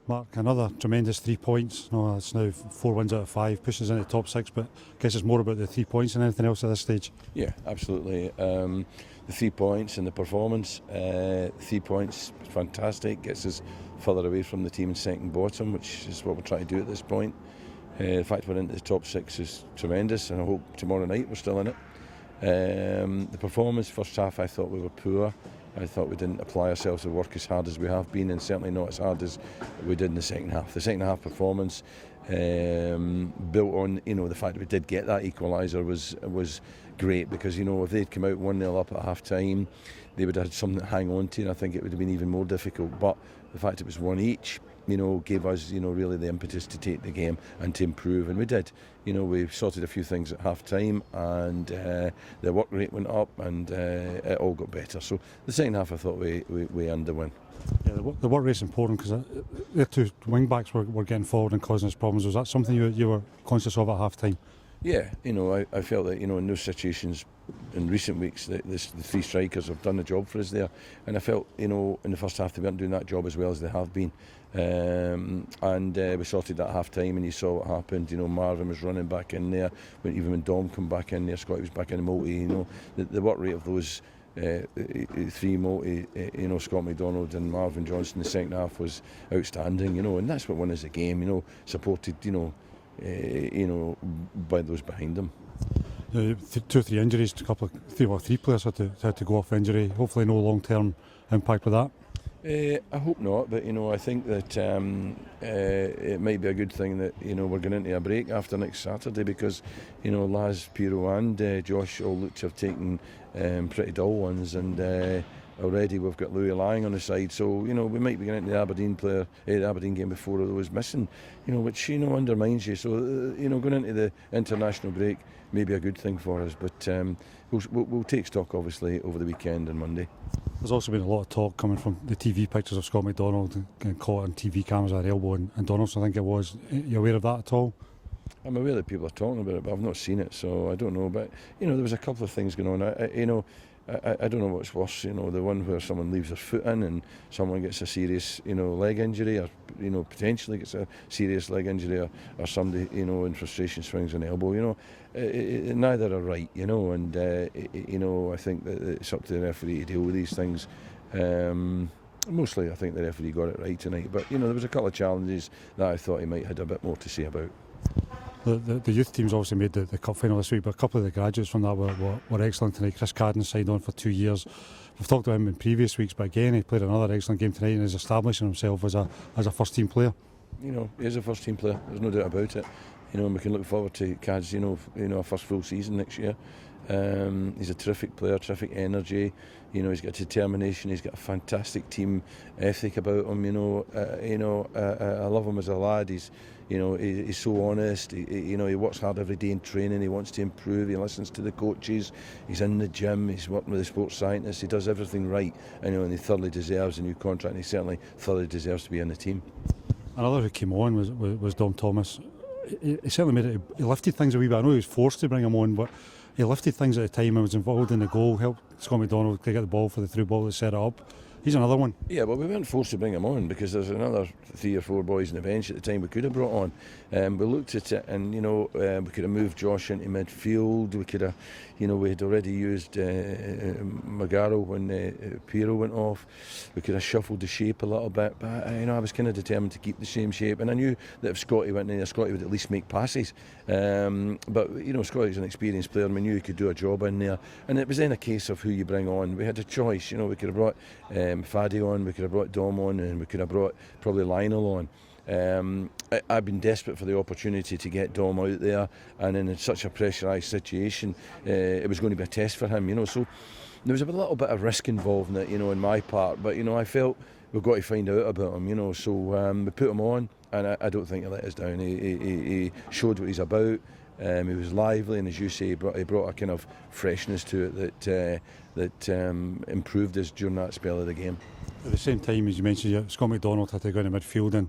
Mark, another tremendous 3 points. No, it's now 4 wins out of 5, pushes into the top 6, but I guess it's more about the 3 points than anything else at this stage. Yeah, absolutely. The 3 points and the performance. 3 points, fantastic, gets us further away from the team in second bottom, which is what we're trying to do at this point. The fact we're into the top 6 is tremendous, and I hope tomorrow night we're still in it. The performance, first half I thought we were poor. I thought we didn't apply ourselves to work as hard as we have been, and certainly not as hard as we did in the second half. The second half performance, built on the fact that we did get that equaliser, was great, because if they'd come out 1-0 up at half time, they would have had something to hang on to, and I think it would have been even more difficult. But the fact it was one each, gave us really the impetus to take the game and to improve, and we did. We sorted a few things at half time, and the work rate went up, and it all got better. So the second half I thought we earned the win. Yeah, the work rate's important, because the two wing backs were getting forward and causing us problems. Was that something you were conscious of at half time? Yeah, I felt that in those situations in recent weeks, the three strikers have done the job for us there, and I felt in the first half they weren't doing that job as well as they have been, and we sorted that half time, and you saw what happened. Marvin was running back in there, even when Dom come back in there, Scotty was back in the multi. The work rate of those three multi, Scott McDonald and Marvin Johnson in the second half was outstanding, and that's what won us the game, supported, by those behind them. 2 or 3 injuries, three players had to go off injury. Hopefully no long-term impact with that. I hope not, but I think that it might be a good thing that we're going into a break after next Saturday, because Laz, Piero and Josh all look to have taken pretty dull ones, and already we've got Louis lying on the side, so we might be getting into the Aberdeen game before those missing, which undermines you. So going into the international break may be a good thing for us, but we'll take stock obviously over the weekend and Monday. There's also been a lot of talk coming from the TV pictures of Scott McDonald and caught on TV cameras at elbow and Donaldson, I think it was. Are you aware of that at all? I'm aware that people are talking about it, but I've not seen it, so I don't know. But there was a couple of things going on. I don't know what's worse, the one where someone leaves their foot in and someone gets a serious, leg injury, or, potentially gets a serious leg injury, or somebody, in frustration swings an elbow, neither are right, and, I think that it's up to the referee to deal with these things. Mostly I think the referee got it right tonight, but, there was a couple of challenges that I thought he might have had a bit more to say about. The youth team's obviously made the cup final this week, but a couple of the graduates from that were excellent tonight. Chris Cadden signed on for 2 years. We've talked about him in previous weeks, but again he played another excellent game tonight and is establishing himself as a first team player. He is a first team player, there's no doubt about it. And we can look forward to Cads, a first full season next year. He's a terrific player, terrific energy. He's got determination. He's got a fantastic team ethic about him. I love him as a lad. He's so honest. He works hard every day in training. He wants to improve. He listens to the coaches. He's in the gym. He's working with the sports scientists. He does everything right. And he thoroughly deserves a new contract. And he certainly thoroughly deserves to be in the team. Another who came on was Dom Thomas. He certainly made it. He lifted things a wee bit. I know he was forced to bring him on, but he lifted things at the time and was involved in the goal, helped Scott McDonald get the ball for the through ball to set it up. He's another one. Yeah, well, we weren't forced to bring him on, because there's another 3 or 4 boys on the bench at the time we could have brought on. We looked at it, and we could have moved Josh into midfield. We could have, we had already used Magaro when Piero went off. We could have shuffled the shape a little bit, but I was kind of determined to keep the same shape, and I knew that if Scotty went in there, Scotty would at least make passes. But Scotty's an experienced player, and we knew he could do a job in there. And it was then a case of who you bring on. We had a choice. We could have brought Faddy on, we could have brought Dom on, and we could have brought probably Lionel on. I've been desperate for the opportunity to get Dom out there, and in such a pressurised situation, it was going to be a test for him, so there was a little bit of risk involved in it, in my part, but I felt we've got to find out about him, so we put him on, and I don't think he let us down. He showed what he's about. He was lively, and as you say, he brought a kind of freshness to it that improved us during that spell of the game. At the same time, as you mentioned, Scott McDonald had to go into midfield, and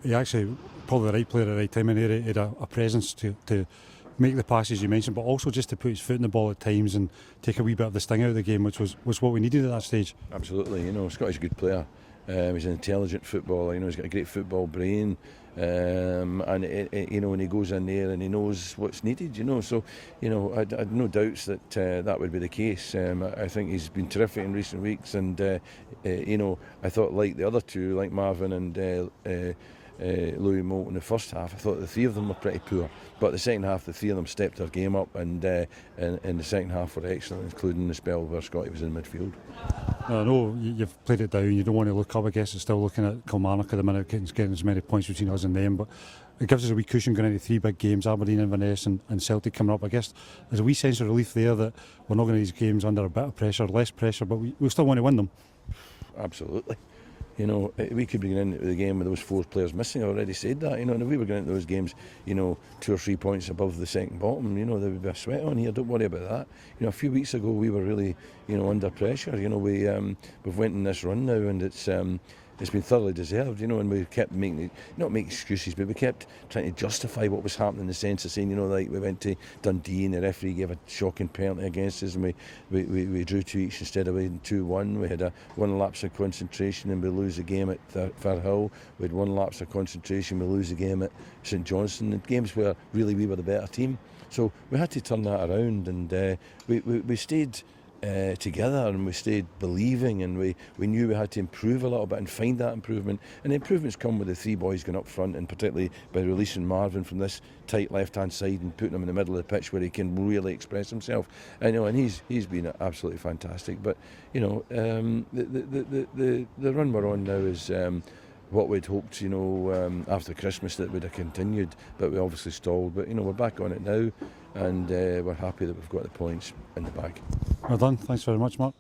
he actually probably the right player at the right time, and he had a presence to make the passes you mentioned, but also just to put his foot in the ball at times and take a wee bit of the sting out of the game, which was what we needed at that stage. Absolutely, Scotty's a good player. He's an intelligent footballer. You know, he's got a great football brain. And you know, when he goes in there and he knows what's needed, you know. So, you know, I had no doubts that that would be the case. I think he's been terrific in recent weeks, and you know, I thought, like the other two, like Marvin and Louis Moult in the first half, I thought the three of them were pretty poor. But the second half, the three of them stepped their game up, and in the second half were excellent, including the spell where Scotty was in midfield. I know you've played it down, you don't want to look up. I guess it's still looking at Kilmarnock at the minute, getting as many points between us and them, but it gives us a wee cushion going into three big games, Aberdeen, Inverness and Celtic coming up. I guess there's a wee sense of relief there that we're not going to these games under a bit of pressure, less pressure, but we still want to win them. Absolutely. You know, we could be going into the game with those 4 players missing. I already said that. You know, and if we were going into those games, you know, 2 or 3 points above the second bottom, you know, there would be a sweat on here. Don't worry about that. You know, a few weeks ago we were really, you know, under pressure. You know, we've went in this run now, and it's been thoroughly deserved, you know, and we kept not making excuses, but we kept trying to justify what was happening in the sense of saying, you know, like we went to Dundee and the referee gave a shocking penalty against us, and we drew 2 each instead of winning 2-1. We had one lapse of concentration and we lose the game at Firhill. We had one lapse of concentration, we lose the game at St Johnstone. The games where really we were the better team. So we had to turn that around, and we stayed together, and we stayed believing, and we knew we had to improve a little bit and find that improvement, and the improvements come with the 3 boys going up front, and particularly by releasing Marvin from this tight left hand side and putting him in the middle of the pitch where he can really express himself. I know, and he's been absolutely fantastic. But you know, the run we're on now is what we'd hoped, you know, after Christmas that would have continued, but we obviously stalled. But you know, we're back on it now, and we're happy that we've got the points in the bag. Well done. Thanks very much, Mark.